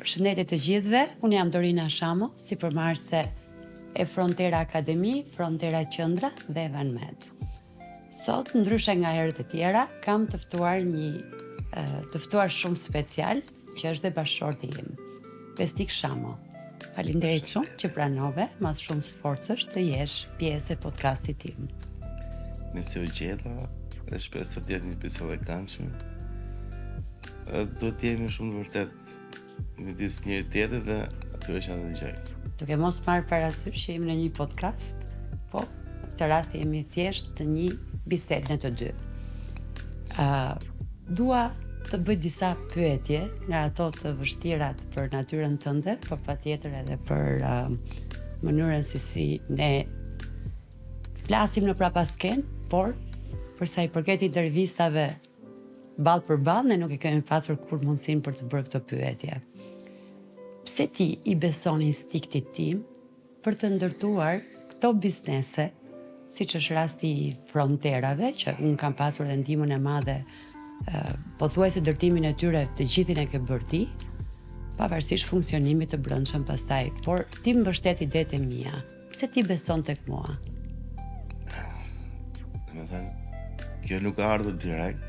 Përshëndetje të gjithëve, unë jam Dorina Shamo, sipërmarrëse e Frontera Akademi, Frontera Qendra dhe Evan Med. Sot, ndryshe nga herët e tjera, kam të ftuar shumë special, që është dhe bashkëshorti im, Bestik Shamo. Faleminderit shumë që pranove, mas shumë sforcësh të jesh pjesë e podcastit tim. Nëse u gjeta, dhe shpesh të tjetë një episod e këndshëm, do t'jemi shumë të vërtet midis njëri tjetrit dhe aty që na dëgjojnë. Duke mos marrë parasysh që jemi në një podcast, po në këtë rast jemi thjesht në një bisedë në të dy. Dua të bëj disa pyetje nga ato të vështirat për natyrën tënde, por patjetër edhe për mënyrën si ne flasim në prapasken, por për sa i përket intervistave ballë për ballë, ne nuk e kemi pasur kur mundësinë për të bërë këto pyetje. Pse ti i beson instiktit tim për të ndërtuar këto biznese, siç është rasti i Fronterave, që unë kam pasur dhe ndihmën e madhe, pothuajse ndërtimin e tyre të gjithin e ke bërë ti, pavarësisht funksionimit të brendshëm pastaj, por ti mbështet idetë e mia. Pse ti beson tek mua? Domethënë, kjo nuk ka ardhur direkt,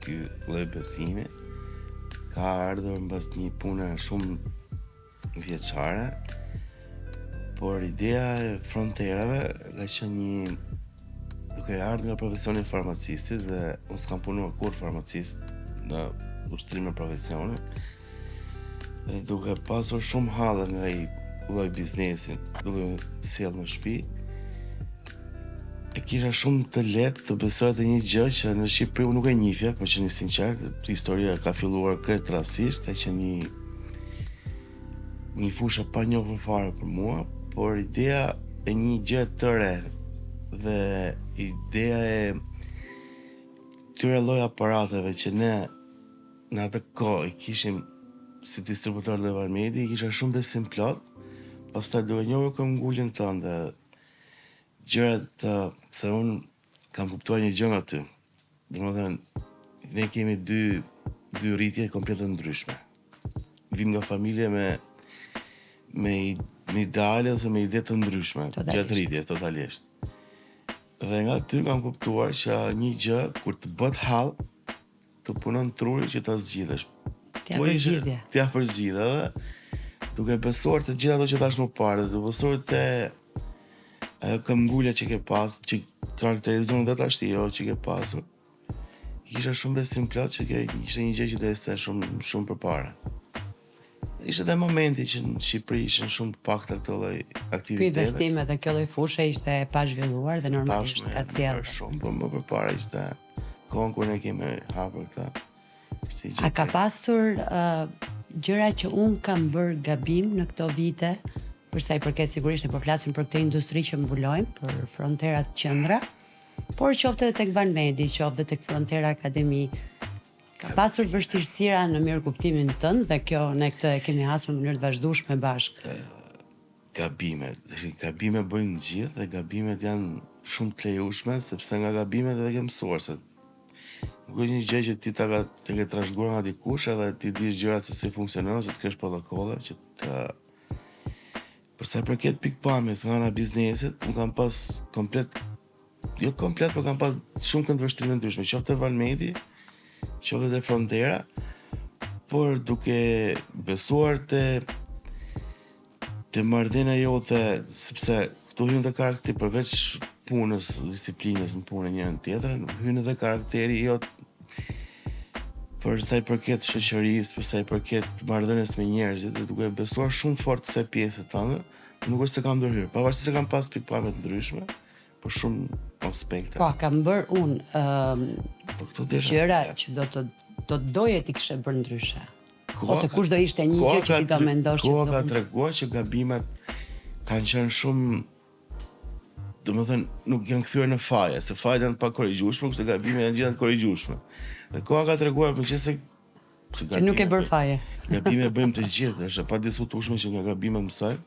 ky lloj besimi ka ardhur mbas një pune shumë vjeçare, por ideja e Fronterave ka qenë duke ardhur nga profesioni farmacistit dhe unë s'kam punuar kur farmacist në ushtrim në profesionin, dhe duke pasur shumë hallë nga ai lloj biznesi, duke sjell në shtëpi, e kisha shumë të lehtë të besoj të një gjë që në Shqipëri unë nuk e njihja, për që një sinqert, historia ka filluar krejt rastësisht, ka qenë një fushë pa njohur fare për mua, por ideja e një gjë të re dhe ideja e këtyre lloj aparateve që ne në atë kohë i kishim si distributor dhe Varmedi, i kisha shumë besim plot, pastaj duke njohur këmbgulin tënde, gjërat se unë kam kuptuar një gjë nga ty. Domethënë, ne kemi dy rritje komplet të ndryshme. Vim nga familje me ideale ose me ide të ndryshme, gjatë rritjes totalisht. Dhe nga ty kam kuptuar që një gjë kur të bëhet hall, të punon truri që ta zgjidhesh. T'ja përzgjidhe dhe duke besuar të gjitha ato që thash më parë, duke besuar te këmbgulja që ke pas, që karakterizon dhe tashti jo që ke pasur. Kisha shumë besim plot që ishte një gjë që do ishte shumë përpara. Ishte edhe momenti që në Shqipëri ishin shumë të pakta këto lloj aktivitete. Ky investim edhe kjo lloj fushë ishte e pa zhvilluar dhe normalisht ka sjellë. Shumë, por më përpara ishte kohën kur ne kemi hapur këtë. A ka pasur gjëra që unë kam bërë gabim në këto vite, për sa i përket sigurisht ne po flasim për këtë industri që mbulojmë, për Fronterat Qendra, por qoftë edhe tek Varmedi, qoftë tek Frontera Akademi, ka pasur vështirësira në mirë kuptimin tënd dhe kjo ne këtë e kemi hasur në mënyrë të vazhdueshme bashkë. Gabime bëjnë gjithë dhe gabimet janë shumë të lejushme, sepse nga gabimet edhe ke mësuar se nuk është një gjë që ti të ke trashëguar nga dikush edhe ti dish gjërat se si funksionojnë, se të kesh protokolle që të për sa i përket pikpamjes nga ana biznesit, unë kam pas por kam pas shumë këndvështrime ndryshme, qoftë Varmedi, qoftë dhe Frontera, por duke besuar te marrëdhënia jote, sepse këtu hyn dhe karakteri përveç punës, disiplinës në punë njërin tjetrën, hyn edhe karakteri jot për sa i përket shoqërisë, për sa i përket marrëdhënies me njerëzit, dhe duke besuar shumë fort se pjesë tënde, nuk është se kam ndërhyrë, pavarësisht se kam pas pikpame të ndryshme, për shumë aspekte. Po, kam bërë unë gjëra që do të doje ti kishe bërë ndryshe. Ose kush do ishte një gjë që ti do mendosh që do. Koha ka treguar që gabimet kanë qenë shumë, domethënë nuk janë kthyer në faje, se fajet janë pa korrigjueshme, kurse gabimet janë gjithë të korrigjueshme. Dhe koha ka treguar meqense që nuk e bër faje. Gabime bëjmë të gjithë, është pa diskutueshme që nga gabimet mësojmë.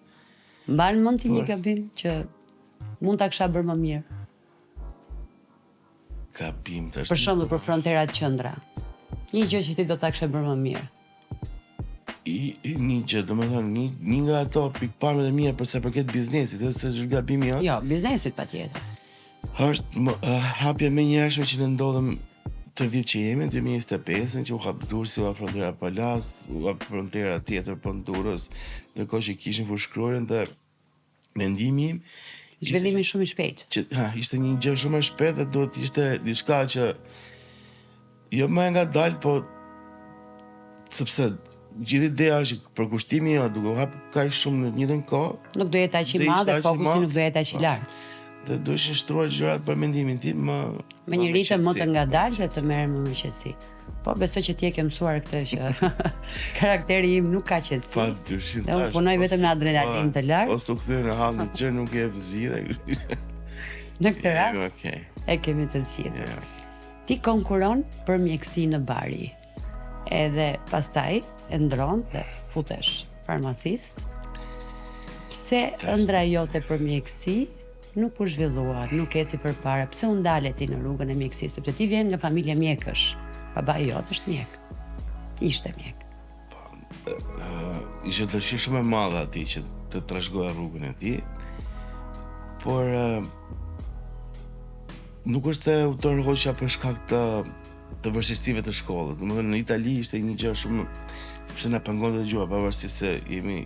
Mban mend ti një gabim që mund ta kisha bërë më mirë? Gabim tash. Për shembull për Fronterat Qendra. Një gjë që ti do ta kishe bërë më mirë. një gjë, domethënë një nga ato pikpamjet e mia për sa përket biznesit, edhe se është gabimi jot. Jo, biznesit patjetër. Është hapja më njerëzve që ne ndodhem të vit që jemi, 2025, që u hap Durrësi, u hap frontera Palas, u hap frontera tjetër për Durrës, ndërkohë që kishin fushkruarën dhe mendimi im Zhvillimi shumë i shpejt. Që ishte një gjë shumë e shpejtë dhe duhet ishte diçka që jo më nga dalë, po sepse gjithë ideja është që përkushtimi jo duke u hap kaq shumë në të njëjtën kohë, Nuk do jetë aq i madh dhe fokusi nuk do jetë aq i lartë. dhe duheshin shtruar gjërat për mendimin tim Me një ritëm më të ngadalë dhe të merrem më me qetësi. Po besoj që ti e ke mësuar këtë që karakteri im nuk ka qetësi. Pa dyshim. Dhe unë punoj vetëm në adrenalin të lartë. Ose u kthye në hall në gjë nuk e jep zgjidhje. Në këtë rast Okej. e kemi të zgjedhur. Ti konkuron për mjeksi në Bari. Edhe pastaj e ndron dhe futesh farmacist. Pse ëndra jote për mjeksi nuk u zhvillua, nuk eci përpara? Pse u ndale ti në rrugën e mjekësisë? Sepse ti vjen nga familja mjekësh. Babai jot është mjek. Ishte mjek. Ishte dëshirë shumë e madhe atij që të trashëgoja rrugën e tij. Por nuk është se u tërhoqja për shkak të vështirësive të shkollës. Domethënë në Itali ishte një gjë shumë sepse na pengon të gjuha, pavarësisht se jemi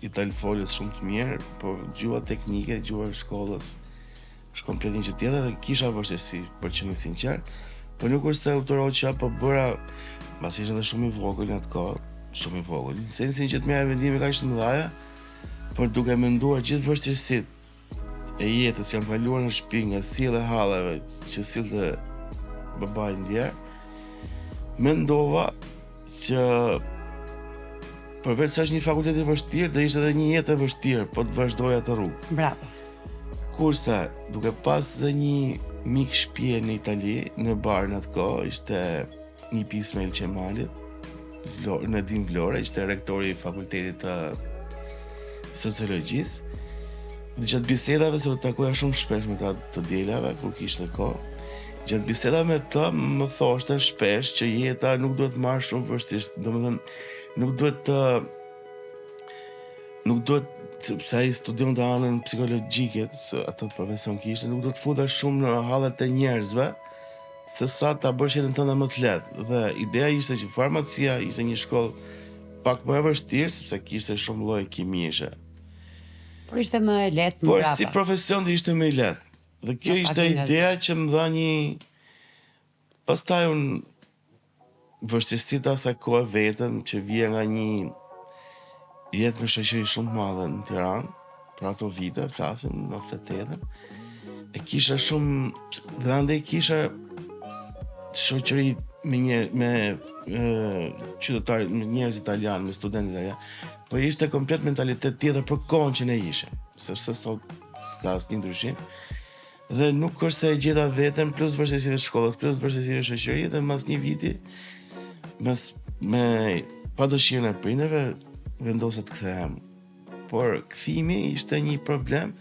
italfolës shumë të mirë, por gjuha teknike, gjuha e shkollës është komplet një gjë tjetër dhe kisha vështirësi për të qenë sinqert. Po nuk është se u tërhoqja, po bëra, mbas ishte edhe shumë i vogël në atë kohë, shumë i vogël. Në sensin që të merr vendime kaq të mëdha, por duke menduar gjithë vështirësitë e jetës që janë kaluar në shtëpi nga sjellja e hallave që sillte babai ndjer, mendova që përveç se është një fakultet i vështirë, do ishte edhe një jetë e vështirë, po të vazhdoja atë rrugë. Bravo. Kurse, duke pas dhe një mik shtëpie në Itali, në Bar në atë kohë, ishte një Ismail Qemalit, në Din Vlore, ishte rektori i fakultetit të sociologjisë. Dhe gjatë bisedave, se u takoja shumë shpesh me ta të dielave, kur kishte kohë, gjatë bisedave me të më thoshte shpesh që jeta nuk duhet marrë shumë vështirësi, domethënë nuk duhet sepse ai studion të anën psikologjike, atë profesion kishte, nuk duhet futesh shumë në hallet e njerëzve, se sa ta bësh jetën tënde më të lehtë. Dhe ideja ishte që farmacia ishte një shkollë pak më e vështirë, sepse kishte shumë lloje kimishe. Por ishte më e lehtë më Por brapa. si profesion dhe ishte më i lehtë. Dhe kjo ishte ideja që më dha një... Pastaj unë vështirësitë asaj kohe vetëm që vija nga një jetë në shoqëri shumë të madhe në Tiranë, për ato vite, flasim në 98, e kisha shumë, dhe andej kisha shoqëri me qytetarë, me njerëz italianë, me studentë italianë, po ishte komplet mentalitet tjetër për kohën që ne ishim, sepse sot s'ka asnjë ndryshim. Dhe nuk është se e gjeta veten plus vështirësive të shkollës, plus vështirësive të shoqërisë dhe mas një viti me pa dëshirën e prindërve vendosa të kthehem. Por kthimi ishte një problem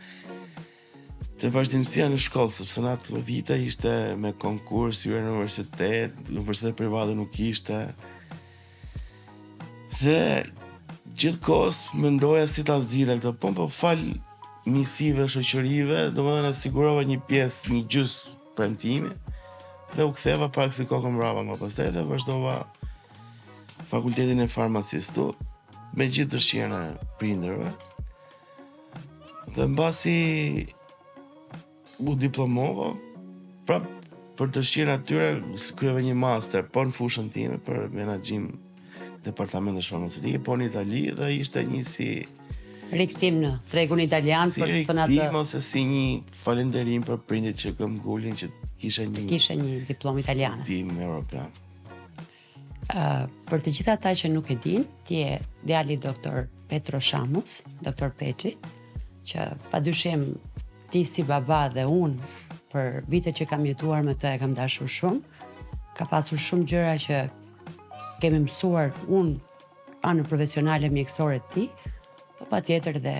të vazhdimësia në shkollë, sepse në ato vite ishte me konkurs, hyrje në universitet private nuk ishte. Dhe gjithkohës mendoja si ta zgjidha këtë, po fal misive, shoqërive, domethënë e sigurova një pjesë, një gjys premtimi dhe u ktheva pak si kokën mbrapa më pastaj dhe vazhdova fakultetin e farmacistë me gjithë dëshirën e prindërve. Dhe mbasi u diplomova, prap për dëshirën atyre kryeva një master, po në fushën time për menaxhim departamentesh farmacetike, po në Itali dhe ishte një si rikthim në tregun italian për të thënë atë. Rikthim ose si një falënderim për prindit që kam ngulin që kisha një diplomë italiane. Tim evropian. Për të gjithë ata që nuk e din, ti je djali doktor Petro Shamus, doktor Petrit, që padyshim ti si baba dhe unë për vitet që kam jetuar me të e kam dashur shumë. Ka pasur shumë gjëra që kemi mësuar unë anën profesionale mjekësore të ti, po patjetër dhe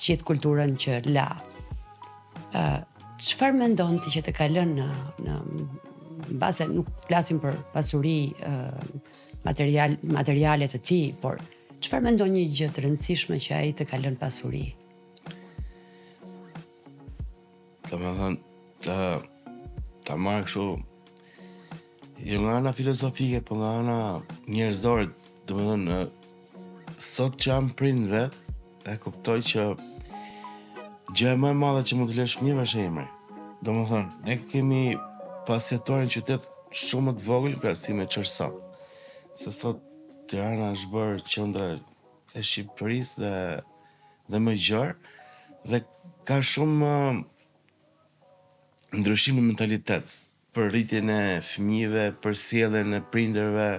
gjithë kulturën që la. Çfarë mendon ti që të ka lënë në base, nuk flasim për pasuri materiale të tij, por çfarë mendon një gjë të rëndësishme që ai të ka lënë pasuri? Ta marrë kështu jo nga ana filozofike, po nga ana njerëzore, domethënë sot që jam prind vet, e kuptoj që gjëja më e madhe që mund të lësh fëmijëve është emri. Domethënë, ne kemi pasjetuar në qytet shumë të vogël krahasim me ç'është sot. Se sot Tirana është bërë qendër e Shqipërisë dhe më gjerë, dhe ka shumë ndryshim në mentalitet për rritjen e fëmijëve, për sjelljen e prindërve.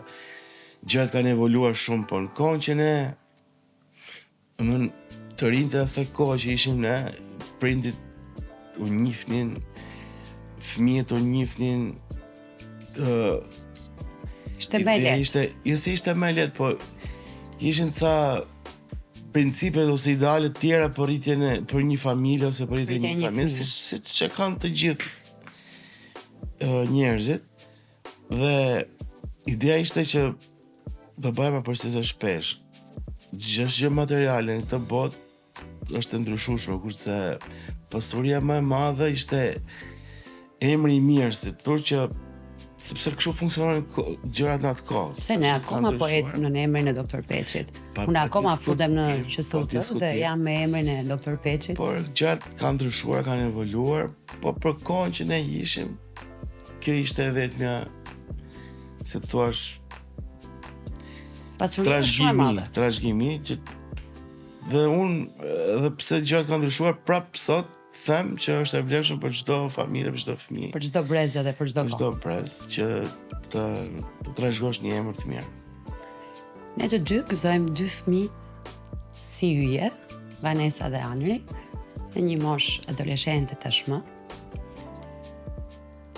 Gjërat kanë evoluar shumë, po në kohën që ne të rinjtë e asaj kohë që ishim ne, prindit u njihnin, fëmijët u njihnin, Ishte më lehtë. Jo se ishte më lehtë, po ishin ca principe ose ideale të tjera për rritjen e për një familje ose për rritjen e një familje, siç e kanë të gjithë njerëzit. Dhe ideja ishte që babai më përsëri shpesh, gjë materiale në këtë botë është e ndryshueshme, kurse pasuria më e madhe ishte emri i mirë, si thur që sepse kështu funksionon gjërat në atë kohë. Se ne akoma po ecim në emrin e Doktor Peçit. Unë akoma futem në QSUT dhe jam me emrin e Doktor Peçit. Por gjërat kanë ndryshuar, kanë evoluar, po për kohën që ne ishim, kjo ishte vetmja, se thua, trashëgimi që dhe unë, edhe pse gjërat kanë ndryshuar, prapë sot them që është e vlefshme për çdo familje, për çdo fëmijë, për çdo brez dhe për çdo kohë. Për çdo brez që të trashëgosh një emër të mirë. Ne të dy gëzojmë 2 fëmijë si yje, Vanessa dhe Anri, në një moshë adoleshente tashmë.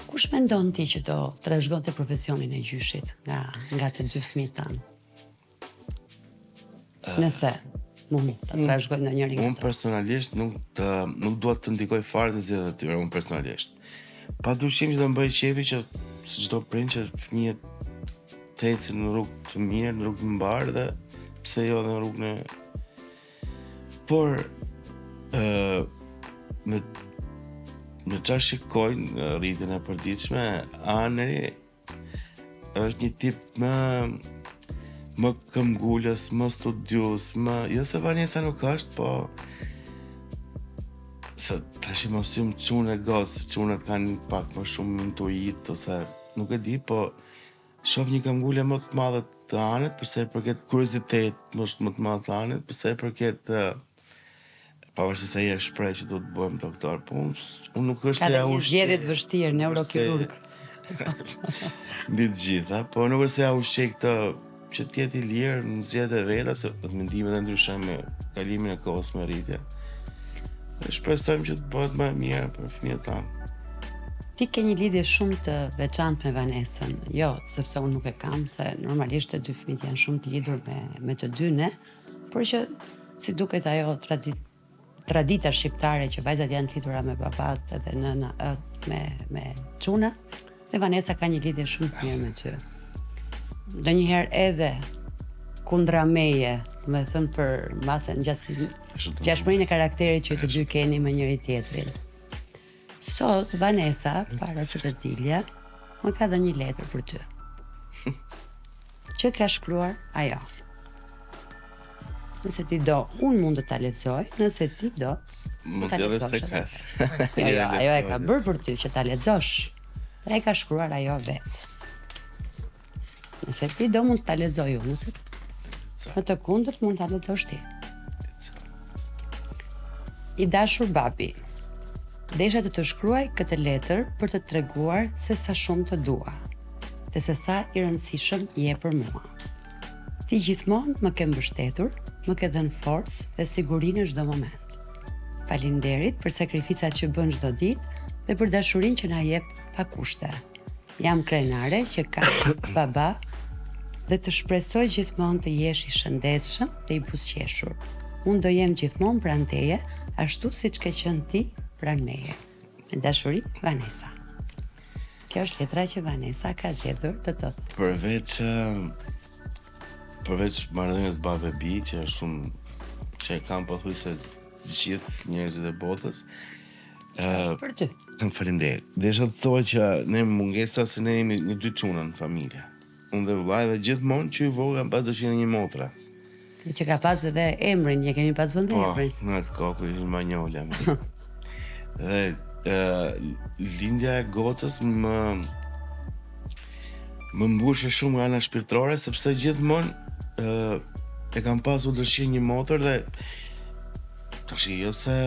Kush mendon ti që do trashëgonte profesionin e gjyshit nga të 2 fëmijët tanë? Nëse mund të trashëgoj në njëri nga Unë personalisht nuk dua të ndikoj fare të zgjedhjet e tyre, unë personalisht. Padyshim që do mbaj qefi që si çdo prind që fëmijët të ecin në rrugë të mirë, në rrugë të mbar, dhe pse jo edhe në rrugën e... Por me çfarë shikojnë rritjen e përditshme, Anri është një tip më këmbgulës, më studius, jo se Vanessa nuk është, po se tash i mos jam çunë gos, çunat kanë pak më shumë intuit, ose nuk e di, po shoh një këmbgulë më të madhe të Anët, përsa i përket kuriozitet më të madhe të Anët, përsa i përket pavarësisht se ai e shpreh që do të bëhem doktor, po unë nuk është se ja ushqej. Ka një zgjedhje të vështirë, neurokirurg. Mbi të gjitha, po nuk është se ja ushqej këtë që t'jetë i lirë në zgjedhjet e veta, se mendimet e ndryshojnë me kalimin e kohës, me rritje. Dhe shpresojmë që të bëhet më e mirë për fëmijët tanë. Ti ke një lidhje shumë të veçantë me Vanessën, jo sepse unë nuk e kam, se normalisht të 2 fëmijët janë shumë të lidhur me të dy ne, por që si duket ajo tradita shqiptare që vajzat janë të lidhura me babat edhe nëna me çuna, dhe Vanessa ka një lidhje shumë të mirë me ty. Ndonjëherë edhe kundra meje, me thënë për masën ngjashmërinë e karakterit që të dy keni me njëri tjetrin. Sot Vanessa, para se të dilja, më ka dhënë një letër për ty. Që ka shkruar ajo. Nëse ti do, unë mund të ta lexoj, nëse ti do, mund të lexosh. Jo, ajo e ka bërë për ty që ta lexosh. Dhe e ka shkruar ajo vetë. Nëse ti do, mund të ta lexoj unë, nëse në të kundërt mund ta lexosh ti. I dashur babi, desha të shkruaj këtë letër për të treguar se sa shumë të dua dhe se sa i rëndësishëm je për mua. Ti gjithmonë më ke mbështetur, më ke dhënë forcë dhe sigurinë në çdo moment. Faleminderit për sakrificat që bën çdo ditë dhe për dashurinë që na jep pa kushte. Jam krenare që ka baba dhe të shpresoj gjithmonë të jesh i shëndetshëm dhe i buzëqeshur. Unë do jem gjithmonë pranë teje, ashtu siç ke qenë ti pranë meje. Me dashuri, Vanessa. Kjo është letra që Vanessa ka zgjedhur të thotë. Përveç përveç marrëdhënies babe bi, që është shumë që e kam pothuajse gjithë njerëzit e botës. Është për ty. Faleminderit. Desha të thoj që ne mungesa se ne jemi një dy çuna në familje. Unë dhe vllai dhe gjithmonë që i vogël kam pas dëshirën një motra. Që ka pas edhe emrin, ja keni pas vënë emrin. Në atë kohë ishin Manjola. Dhe lindja e gocës më mbushë shumë nga ana shpirtërore sepse gjithmonë e kam pasur dëshirë një motër dhe tash jo se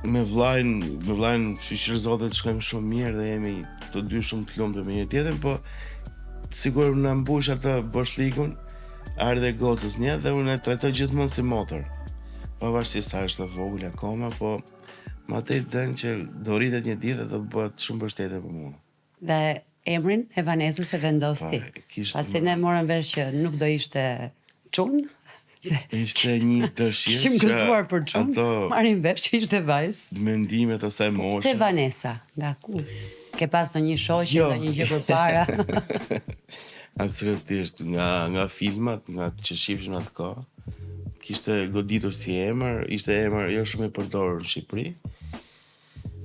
me vllajin shoqërozohet të shkojmë shumë mirë dhe jemi të dy shumë të lumtur me një tjetrin, po sigur na mbush atë boshlikun ardhe gocës një dhe unë e trajtoj gjithmonë si motër. Pavarësisht sa është e vogël akoma, po më tej dën që do rritet një ditë dhe do bëhet shumë mbështetje për mua. Dhe emrin e Vanesës e vendos ti. Pasi ne morëm vesh që nuk do ishte çun. Ishte një dëshirë Kishim gëzuar për çun, marrim vesh që ishte vajzë. Mendimet asaj moshe. Se Vanesa, nga ku? Ke pas ndonjë shoqe, ndonjë gjë përpara? Absolutisht, nga filmat, nga që shifshim atë kohë. Kishte goditur si emër, ishte emër jo shumë i përdorur në Shqipëri.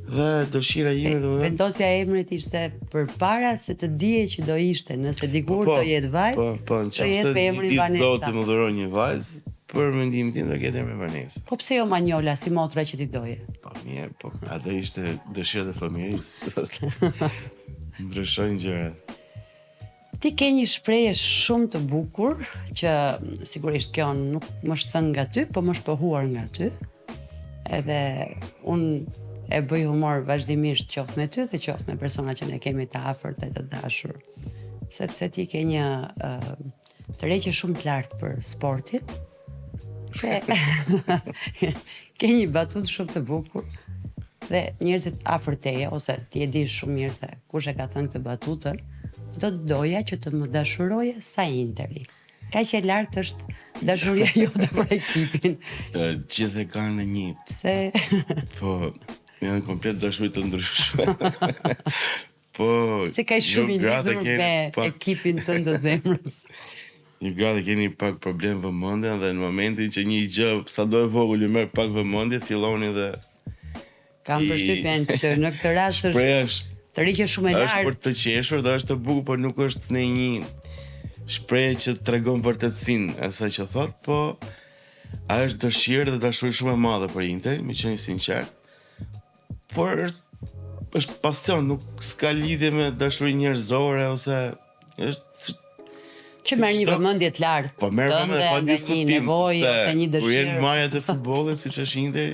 Dhe dëshira ime domethënë vendosja e emrit ishte përpara se të dije që do ishte, nëse dikur do jetë vajzë. Po, do jetë me emrin Vanesa. Zoti më dhuron një vajzë, për mendimin tim do ketë emrin Vanesa. Po pse jo Manjola si motra që ti doje? Po mirë, po atë ishte dëshira e familjes. Ndryshojnë gjërat. Ti ke një shprehje shumë të bukur që sigurisht kjo nuk më shton nga ty, po më shpohuar nga ty. Edhe unë e bëj humor vazhdimisht qoftë me ty dhe qoftë me persona që ne kemi të afërt e të dashur. Sepse ti ke një tërheqje shumë të lartë për sportin. Ke një batutë shumë të bukur. Dhe njerëzit afër teje ose ti e di shumë mirë se kush e ka thënë këtë batutën, do të doja që të më dashuroje sa Interi. Kaq e lartë është dashuria jote për ekipin. Gjithë e kanë në një. Pse? Po, janë komplet dashuri të ndryshme. Po, se ka shumë i lidhur me ekipin tënd të zemrës. Një gratë keni pak problem vëmendje dhe në momentin që një gjë sado e vogël ju merr pak vëmendje, filloni dhe kam përshtypjen që në këtë rast është tërheqje shumë e lartë. Është për të qeshur dhe është të bukur, por nuk është në një shprehje që tregon vërtetësinë e asaj që thot, po është dëshirë dhe dashuri shumë e madhe për Inter, me qenë sinqert. Por është pasion, nuk s'ka lidhje me dashuri njerëzore ose është që merr një vëmendje të lartë. Po merr vëmendje pa diskutim, ose një dëshirë. Kur janë majat e futbollit, siç është Inter,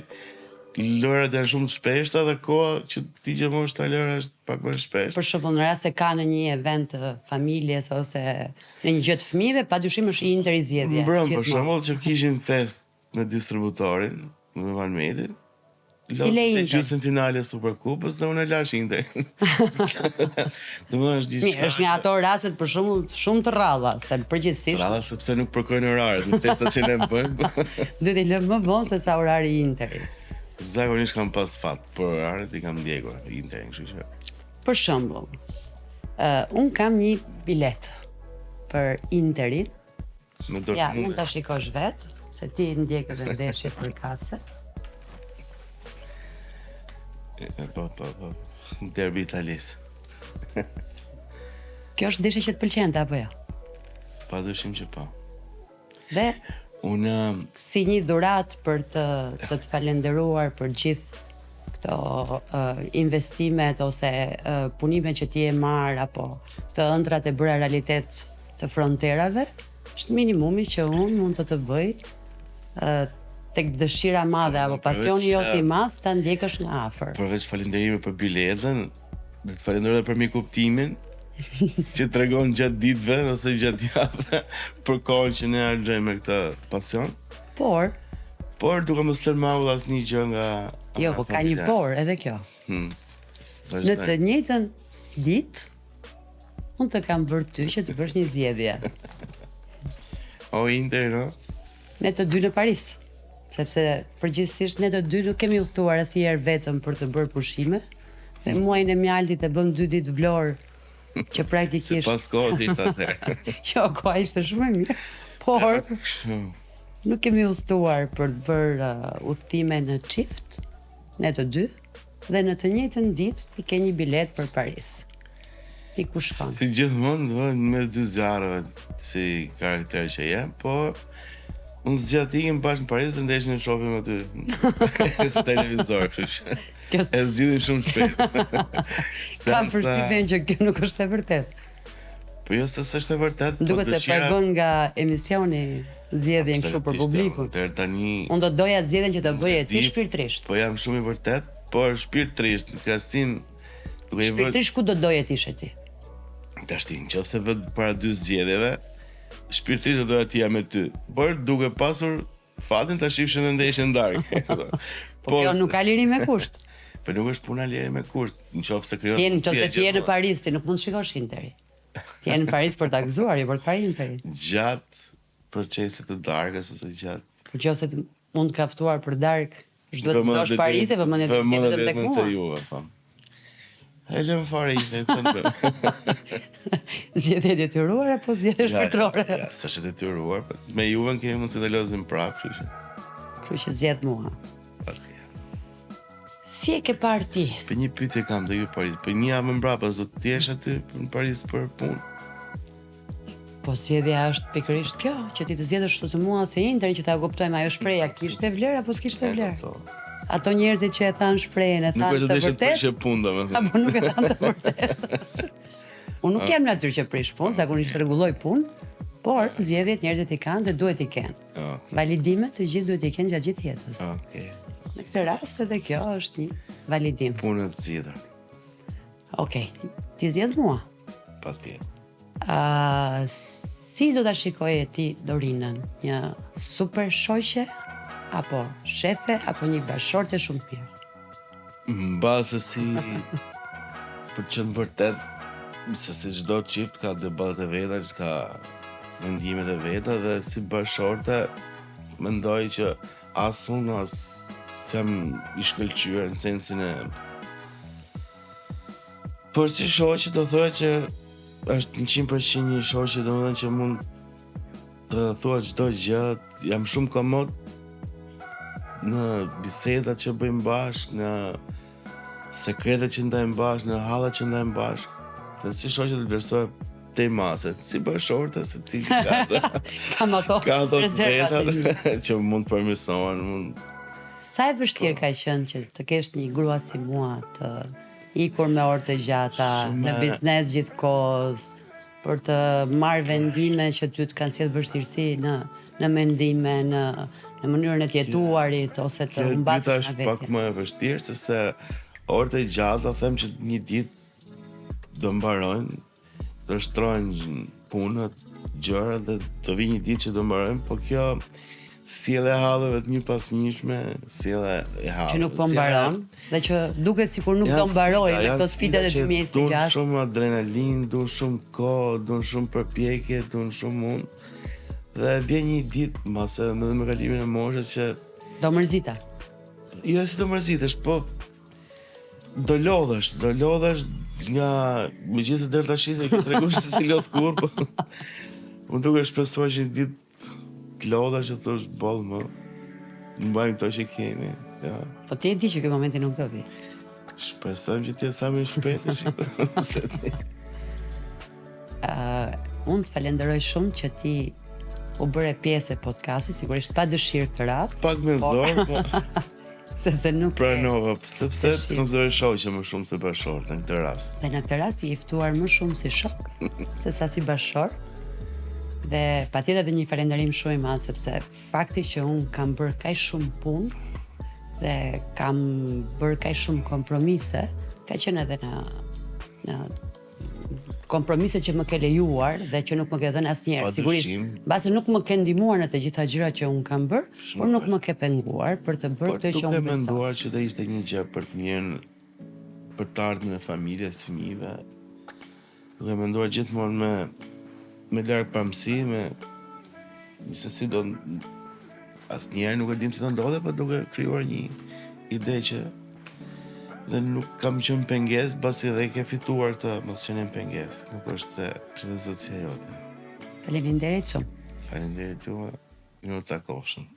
lërat janë shumë të shpeshta dhe koha që ti gjemosh ta lëra është pak më shpesh. Për shembull, në rast se ka në një event të familjes ose në një gjë të fëmijëve, padyshim është Inter i zgjedhja. Për shembull, që kishin fest me distributorin, me Valmedin, gjysmë finale Superkupës dhe unë e lash Inter. Është nga ato rastet për shembull shumë të rralla, se përgjithsisht. Rralla sepse nuk përkojnë oraret në festat që ne bëjmë. Duhet i lëmë më vonë se sa orari i Interit. Zakonisht kam pas fat, por oraret i kam ndjekur Interin, kështu që. Për shembull, un kam një bilet për Interin. Ja, mund ta shikosh vet, se ti ndjek edhe ndeshjet për kace. Po. Derbi Italis. Kjo është ndeshje që të pëlqente apo jo? Padyshim që po. Dhe unë si një dhuratë për të falenderuar për gjithë këto investimet ose punimet që ti e marr apo të ëndrat e bëra realitet të fronterave, është minimumi që unë mund të bëj tek dëshira madhe apo pasioni jot i madh ta ndjekësh nga afër. Përveç falënderimit për biletën, do të falenderoj edhe për mikuptimin që tregon gjatë ditëve ose gjatë javëve për kohën që ne harxojmë me këtë pasion. Por duke mos lënë maull asnjë gjë nga jo, po ka një por edhe kjo. Në të njëjtën ditë unë të kam bërë ty që të bësh një zgjedhje. O Inter, no? Ne të dy në Paris. Sepse përgjithsisht ne të dy nuk kemi udhëtuar asnjëherë vetëm për të bërë pushime. Dhe muajin e mjaltit e bëm 2 ditë vlorë që praktikisht Pas kohës ishte atëherë. jo, koha ishte shumë e mirë, por nuk kemi udhëtuar për të bërë udhëtime në çift, ne të dy, dhe në të njëjtën ditë ti ke një bilet për Paris. Ti ku shkon? Si gjithmonë do në mes dy zjarreve si karakter që jam, po unë zgjat ikim bashkë në Paris dhe ndeshjen e shohim aty në televizor, kështu që e zgjidhim shumë shpejt. Kam përshtypjen që kjo nuk është e vërtetë. Po jo se s'është e vërtetë. Duket se po e bën nga emisioni zgjedhjen kështu për publikun. Deri tani unë do doja zgjedhjen që do bëje ti shpirtërisht. Po jam shumë i vërtet, por shpirtërisht në krahasim duke i vënë. Shpirtërisht ku do doje të ishe ti? Tashti, nëse vët para dy zgjedhjeve, shpirtërisht do doja të jam me ty. Por duke pasur fatin ta shifshin në ndeshjen darkë. Po kjo nuk ka liri me kusht. Po nuk është puna liri me kusht, nëse krijon. Nëse ti je në Paris, ti nuk mund të shikosh Interi. Ti je në Paris për ta gëzuar, jo për të parë Interi. Gjatë procesit të darkës ose gjatë. Po nëse mund të kaftuar për darkë, ç'duhet të gëzosh Parisin, po mendje të vetëm tek mua. E lëm fare i të bëj. Zgjedhje detyruar apo zgjedhje shpirtërore? Ja, s'është detyruar, po me Juven kemi mundësi ta lozim prapë, kështu që zgjedh mua. Okej. Si e ke parë ti? Për një pyetje kam të ju Paris. Për një javë mbrapa do të jesh aty në Paris për punë. Po zgjedhja është pikërisht kjo, që ti të zgjedhësh kështu të mua ose Interin që ta kuptojmë, ajo shpreha kishte vlerë apo s'kishte vlerë? Ato njerëzit që e thanë shprehjen, e thanë të vërtetë. Nuk është të punë, domethënë. Apo nuk e thanë të vërtetë. Unë nuk jam natyrë që prish punë, zakonisht rregulloj punë, por zgjedhjet njerëzit i kanë dhe duhet i kenë. Validimet të gjithë duhet i kenë gjatë gjithë jetës. Okej. Në këtë rast edhe kjo është një validim. Punë të zgjidhur. Okej, ti zgjedh mua. Patjetër. Si do ta shikoje ti Dorinën? Një super shoqe apo shefe apo një bashorte shumë mirë? Mbase si për që në vërtet se si çdo çift ka debatet e veta, ka mendimet e veta dhe si bashorte mendoj që as unë as s'jam i shkëlqyer në sensin e por si shoqe do thoya që është 100% një shoqe domethënë që mund të thua çdo gjë, jam shumë komod në bisedat që bëjmë bashkë, në sekretet që ndajmë bashkë, në hallat që ndajmë bashkë. Dhe si shoqe të vlerësoj te maset, si bashorte secili ka. Kam ato. Ka ato vetat që mund të përmirësohen, Sa e vështirë ka qenë që të kesh një grua si mua të ikur me orë të gjata, në biznes gjithkohës, për të marrë vendime që ty të kanë sjellë vështirësi në mendime, në mënyrën e të jetuarit ose të humbasësh nga vetja. Është pak më e vështirë se orët e gjata them që një ditë do mbarojnë, do shtrojnë punët, gjërat dhe do vi një ditë që do mbarojnë, po kjo sjellë e hallëve të një pasnjëshme, sjellë e hallëve. Që nuk po mbaron dhe që duket sikur nuk do mbarojë me këto sfidat e 2026. Duan shumë adrenalinë, duan shumë kohë, duan shumë përpjekje, duan shumë mund. Dhe vjen një ditë mbase me kalimin e moshës që do mërzita. Jo si do mërzitesh, po do lodhesh nga megjithëse deri tash se ke treguar se si lodh kur, po unë duke shpresuar që një ditë të lodhesh që thosh boll më. Mbajmë këto që kemi. Ja. Po ti e di që ky momenti nuk do vi. Shpresojmë që ti sa më shpejt unë të falenderoj shumë që ti u bëre pjesë e podcastit, sigurisht pa dëshirë të radhë. Pak me zor, po. Sepse nuk pranova, sepse të konsideroj shoqe më shumë se bashortë në këtë rast. Dhe në këtë rast i ftuar më shumë si shok se sa si bashort. Dhe patjetër edhe një falënderim shumë i madh sepse fakti që unë kam bërë kaq shumë punë dhe kam bërë kaq shumë kompromise, ka qenë edhe në kompromise që më ke lejuar dhe që nuk më ke dhënë asnjëherë. Sigurisht, mbase nuk më ke ndihmuar në të gjitha gjërat që unë kam bërë, por nuk më ke penguar për të bërë këtë që unë besoj. Po të menduar që do ishte një gjë për të mirën, për të ardhmen e familjes, fëmijëve. Duke menduar gjithmonë me larg pamësi, se si do asnjëherë nuk e dim se do ndodhe, por duke krijuar një ide që Dhe nuk kam qenë pengesë, pasi edhe ke fituar këtë mos qenë pengesë. Nuk është se zotësia jote. Faleminderit shumë. Faleminderit juve, ju të takofshëm.